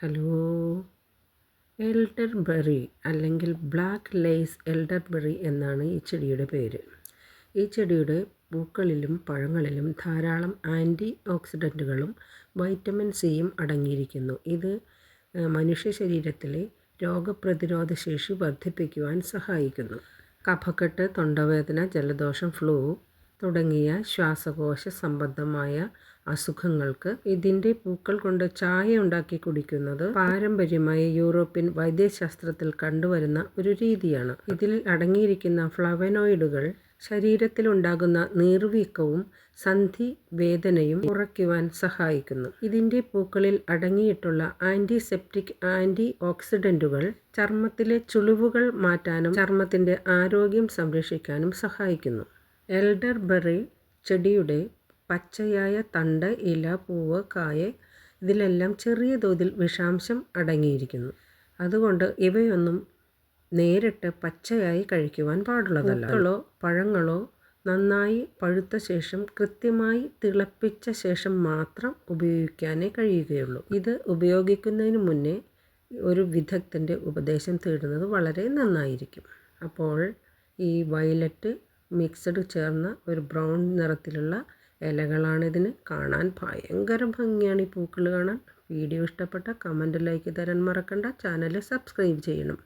Hello. Elderberry അല്ലെങ്കിൽ black lace elderberry എന്നാണ് ഈ ചെടിയുടെ പേര്. ഈ ചെടിയുടെ പൂക്കളിലും പഴങ്ങളിലും ധാരാളം ആൻറ്റി ഓക്സിഡൻറ്റുകളും വൈറ്റമിൻ സിയും അടങ്ങിയിരിക്കുന്നു. ഇത് മനുഷ്യ ശരീരത്തിലെ രോഗപ്രതിരോധ ശേഷി വർദ്ധിപ്പിക്കുവാൻ സഹായിക്കുന്നു. കഫക്കെട്ട്, തൊണ്ടവേദന, ജലദോഷം, ഫ്ലൂ തുടങ്ങിയ ശ്വാസകോശ സംബന്ധമായ അസുഖങ്ങൾക്ക് ഇതിൻ്റെ പൂക്കൾ കൊണ്ട് ചായ ഉണ്ടാക്കി കുടിക്കുന്നത് പാരമ്പര്യമായി യൂറോപ്യൻ വൈദ്യശാസ്ത്രത്തിൽ കണ്ടുവരുന്ന ഒരു രീതിയാണ്. ഇതിൽ അടങ്ങിയിരിക്കുന്ന ഫ്ലവനോയിഡുകൾ ശരീരത്തിലുണ്ടാകുന്ന നീർവീക്കവും സന്ധി വേദനയും കുറയ്ക്കുവാൻ സഹായിക്കുന്നു. ഇതിൻ്റെ പൂക്കളിൽ അടങ്ങിയിട്ടുള്ള ആൻറ്റിസെപ്റ്റിക് ആൻറ്റി ഓക്സിഡൻറ്റുകൾ ചർമ്മത്തിലെ ചുളിവുകൾ മാറ്റാനും ചർമ്മത്തിൻ്റെ ആരോഗ്യം സംരക്ഷിക്കാനും സഹായിക്കുന്നു. എൽഡർബെറി ചെടിയുടെ പച്ചയായ തണ്ട്, ഇല, പൂവ്, കായ ഇതിലെല്ലാം ചെറിയ തോതിൽ വിഷാംശം അടങ്ങിയിരിക്കുന്നു. അതുകൊണ്ട് ഇവയൊന്നും നേരിട്ട് പച്ചയായി കഴിക്കുവാൻ പാടുള്ളതല്ല. പൂക്കളോ പഴങ്ങളോ നന്നായി പഴുത്ത ശേഷം കൃത്യമായി തിളപ്പിച്ച ശേഷം മാത്രം ഉപയോഗിക്കാനേ കഴിയുകയുള്ളൂ. ഇത് ഉപയോഗിക്കുന്നതിന് മുന്നേ ഒരു വിദഗ്ധൻ്റെ ഉപദേശം തേടുന്നത് വളരെ നന്നായിരിക്കും. അപ്പോൾ ഈ വയലറ്റ് മിക്സഡ് ചേർന്ന ഒരു ബ്രൗൺ നിറത്തിലുള്ള ഇലകളാണിതിന്. കാണാൻ ഭയങ്കര ഭംഗിയാണ് ഈ പൂക്കൾ കാണാൻ. വീഡിയോ ഇഷ്ടപ്പെട്ട കമൻറ്റ്, ലൈക്ക് തരാൻ മറക്കണ്ട. ചാനൽ സബ്സ്ക്രൈബ് ചെയ്യണം.